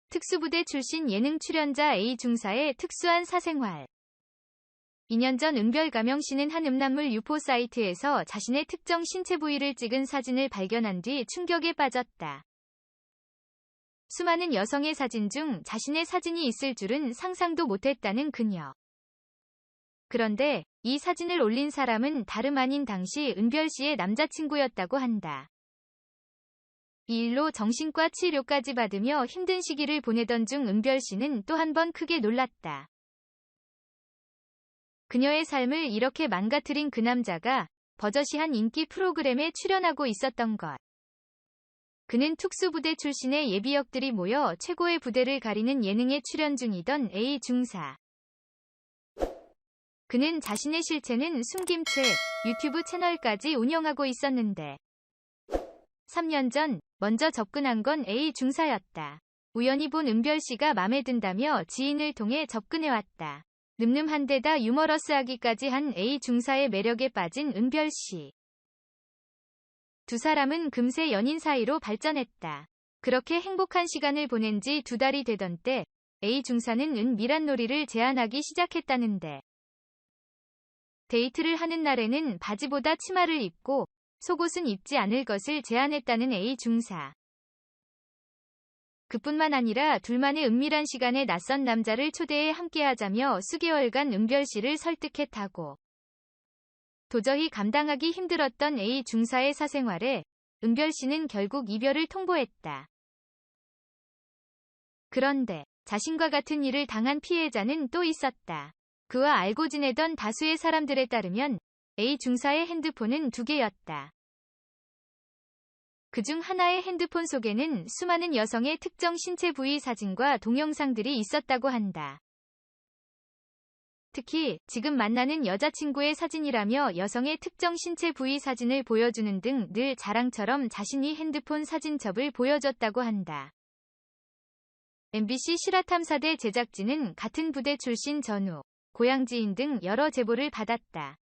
특수부대 출신 예능 출연자 A 중사의 특수한 사생활. 2년 전 은별가명 씨는 한 음란물 유포 사이트에서 자신의 특정 신체 부위를 찍은 사진을 발견한 뒤 충격에 빠졌다. 수많은 여성의 사진 중 자신의 사진이 있을 줄은 상상도 못했다는 그녀. 그런데 이 사진을 올린 사람은 다름 아닌 당시 은별 씨의 남자친구였다고 한다. 이 일로 정신과 치료까지 받으며 힘든 시기를 보내던 중 은별 씨는 또 한 번 크게 놀랐다. 그녀의 삶을 이렇게 망가뜨린 그 남자가 버젓이 한 인기 프로그램에 출연하고 있었던 것. 그는 특수부대 출신의 예비역들이 모여 최고의 부대를 가리는 예능에 출연 중이던 A 중사. 그는 자신의 실체는 숨긴 채 유튜브 채널까지 운영하고 있었는데 3년 전 먼저 접근한 건 A 중사였다. 우연히 본 은별 씨가 맘에 든다며 지인을 통해 접근해왔다. 늠름한 데다 유머러스하기까지 한 A 중사의 매력에 빠진 은별 씨. 두 사람은 금세 연인 사이로 발전했다. 그렇게 행복한 시간을 보낸 지 2달이 되던 때 A 중사는 은밀한놀이를 제안하기 시작했다는데 데이트를 하는 날에는 바지보다 치마를 입고 속옷은 입지 않을 것을 제안했다는 A 중사. 그뿐만 아니라 둘만의 은밀한 시간에 낯선 남자를 초대해 함께하자며 수개월간 은별 씨를 설득했다고. 도저히 감당하기 힘들었던 A 중사의 사생활에 은별 씨는 결국 이별을 통보했다. 그런데 자신과 같은 일을 당한 피해자는 또 있었다. 그와 알고 지내던 다수의 사람들에 따르면 A 중사의 핸드폰은 2개였다. 그중 하나의 핸드폰 속에는 수많은 여성의 특정 신체 부위 사진과 동영상들이 있었다고 한다. 특히 지금 만나는 여자친구의 사진이라며 여성의 특정 신체 부위 사진을 보여주는 등 늘 자랑처럼 자신이 핸드폰 사진첩을 보여줬다고 한다. MBC 실화탐사대 제작진은 같은 부대 출신 전우, 고향지인 등 여러 제보를 받았다.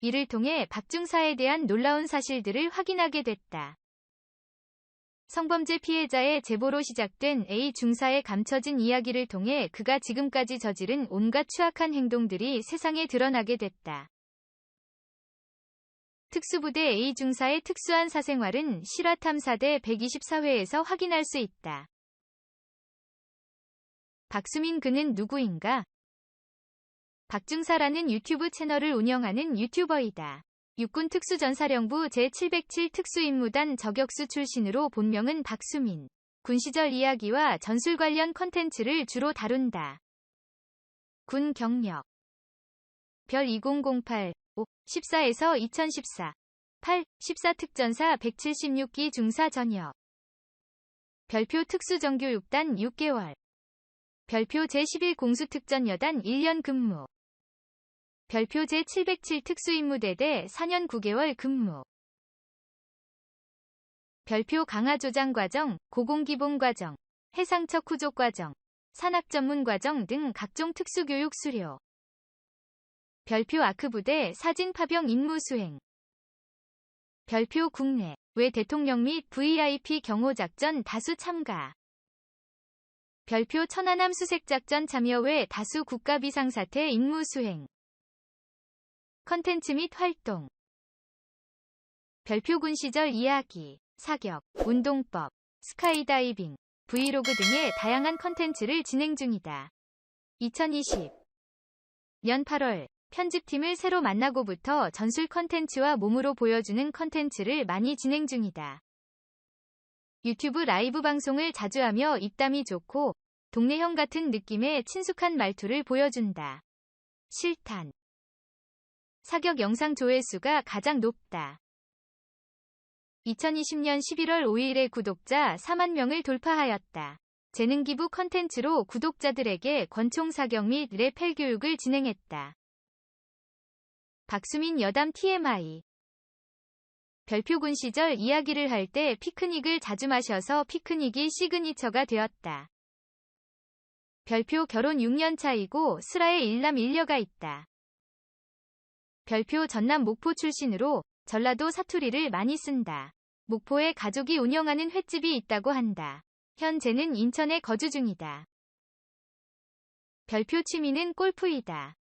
이를 통해 박 중사에 대한 놀라운 사실들을 확인하게 됐다. 성범죄 피해자의 제보로 시작된 A 중사의 감춰진 이야기를 통해 그가 지금까지 저지른 온갖 추악한 행동들이 세상에 드러나게 됐다. 특수부대 A 중사의 특수한 사생활은 실화탐사대 124회에서 확인할 수 있다. 박수민 그는 누구인가? 박중사라는 유튜브 채널을 운영하는 유튜버이다. 육군 특수전사령부 제707 특수임무단 저격수 출신으로 본명은 박수민. 군 시절 이야기와 전술 관련 컨텐츠를 주로 다룬다. 군 경력 별 2008, 5, 14에서 2014, 8, 14특전사 176기 중사 전역. 별표 특수정교육단 6개월. 별표 제11 공수특전여단 1년 근무. 별표 제707 특수임무대대 4년 9개월 근무. 별표 강화조장과정, 고공기본과정, 해상척 후족과정, 산악전문과정 등 각종 특수교육 수료. 별표 아크부대 사진파병 임무수행. 별표 국내, 외 대통령 및 VIP 경호작전 다수 참가. 별표 천안함 수색작전 참여 외 다수 국가비상사태 임무수행. 컨텐츠 및 활동. 별표 군 시절 이야기, 사격, 운동법, 스카이다이빙, 브이로그 등의 다양한 컨텐츠를 진행 중이다. 2020년 8월, 편집팀을 새로 만나고부터 전술 컨텐츠와 몸으로 보여주는 컨텐츠를 많이 진행 중이다. 유튜브 라이브 방송을 자주 하며 입담이 좋고 동네형 같은 느낌의 친숙한 말투를 보여준다. 실탄. 사격 영상 조회수가 가장 높다. 2020년 11월 5일에 구독자 4만 명을 돌파하였다. 재능 기부 컨텐츠로 구독자들에게 권총 사격 및 레펠 교육을 진행했다. 박수민 여담 TMI. 별표 군 시절 이야기를 할 때 피크닉을 자주 마셔서 피크닉이 시그니처가 되었다. 별표 결혼 6년 차이고 슬하에 일남 일녀가 있다. 별표 전남 목포 출신으로 전라도 사투리를 많이 쓴다. 목포에 가족이 운영하는 횟집이 있다고 한다. 현재는 인천에 거주 중이다. 별표 취미는 골프이다.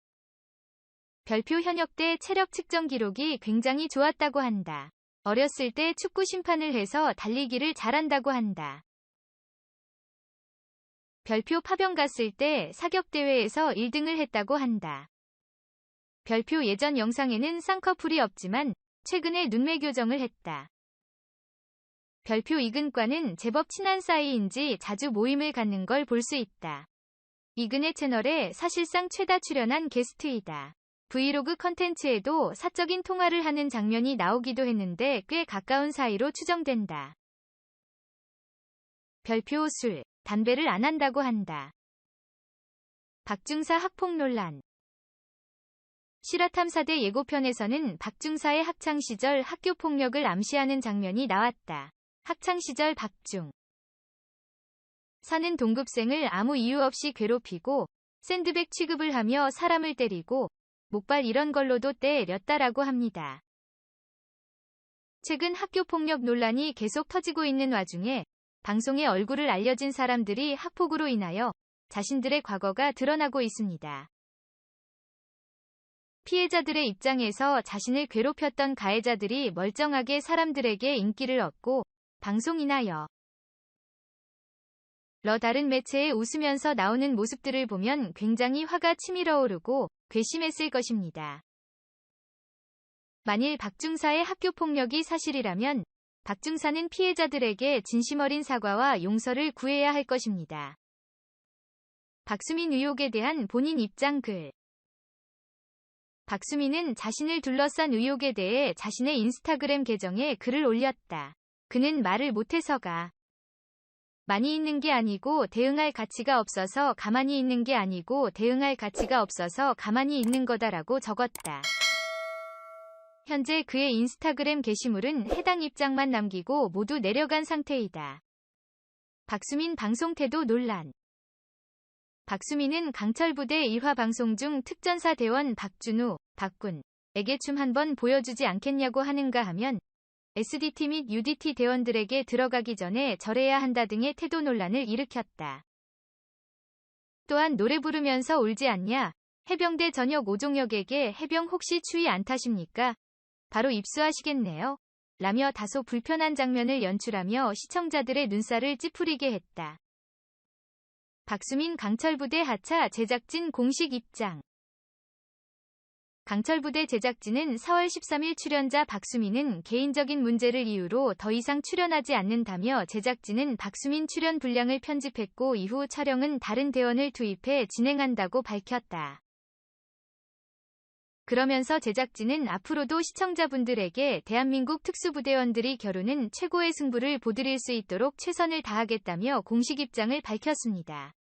별표 현역 때 체력 측정 기록이 굉장히 좋았다고 한다. 어렸을 때 축구 심판을 해서 달리기를 잘한다고 한다. 별표 파병 갔을 때 사격대회에서 1등을 했다고 한다. 별표 예전 영상에는 쌍꺼풀이 없지만 최근에 눈매 교정을 했다. 별표 이근과는 제법 친한 사이인지 자주 모임을 갖는 걸 볼 수 있다. 이근의 채널에 사실상 최다 출연한 게스트이다. 브이로그 컨텐츠에도 사적인 통화를 하는 장면이 나오기도 했는데 꽤 가까운 사이로 추정된다. 별표 술, 담배를 안 한다고 한다. 박중사 학폭 논란. 실화탐사대 예고편에서는 박중사의 학창시절 학교폭력을 암시하는 장면이 나왔다. 학창시절 박중 사는 동급생을 아무 이유 없이 괴롭히고 샌드백 취급을 하며 사람을 때리고 목발 이런 걸로도 때렸다라고 합니다. 최근 학교폭력 논란이 계속 터지고 있는 와중에 방송에 얼굴을 알려진 사람들이 학폭으로 인하여 자신들의 과거가 드러나고 있습니다. 피해자들의 입장에서 자신을 괴롭혔던 가해자들이 멀쩡하게 사람들에게 인기를 얻고 방송이나 다른 매체에 웃으면서 나오는 모습들을 보면 굉장히 화가 치밀어 오르고 괘씸했을 것입니다. 만일 박중사의 학교폭력이 사실이라면 박중사는 피해자들에게 진심 어린 사과와 용서를 구해야 할 것입니다. 박수민 의혹에 대한 본인 입장 글. 박수민은 자신을 둘러싼 의혹에 대해 자신의 인스타그램 계정에 글을 올렸다. 그는 말을 못해서가 많이 있는 게 아니고 대응할 가치가 없어서 가만히 있는 게 아니고 대응할 가치가 없어서 가만히 있는 거다라고 적었다. 현재 그의 인스타그램 게시물은 해당 입장만 남기고 모두 내려간 상태이다. 박수민 방송 태도 논란. 박수민은 강철부대 1화 방송 중 특전사 대원 박준우, 박군에게 춤 한번 보여주지 않겠냐고 하는가 하면 SDT 및 UDT 대원들에게 들어가기 전에 절해야 한다 등의 태도 논란을 일으켰다. 또한 노래 부르면서 울지 않냐? 해병대 전역 오종혁에게 해병 혹시 추위 안 타십니까? 바로 입수하시겠네요. 라며 다소 불편한 장면을 연출하며 시청자들의 눈살을 찌푸리게 했다. 박수민 강철부대 하차 제작진 공식 입장. 강철부대 제작진은 4월 13일 출연자 박수민은 개인적인 문제를 이유로 더 이상 출연하지 않는다며 제작진은 박수민 출연 분량을 편집했고 이후 촬영은 다른 대원을 투입해 진행한다고 밝혔다. 그러면서 제작진은 앞으로도 시청자분들에게 대한민국 특수부대원들이 겨루는 최고의 승부를 보드릴 수 있도록 최선을 다하겠다며 공식 입장을 밝혔습니다.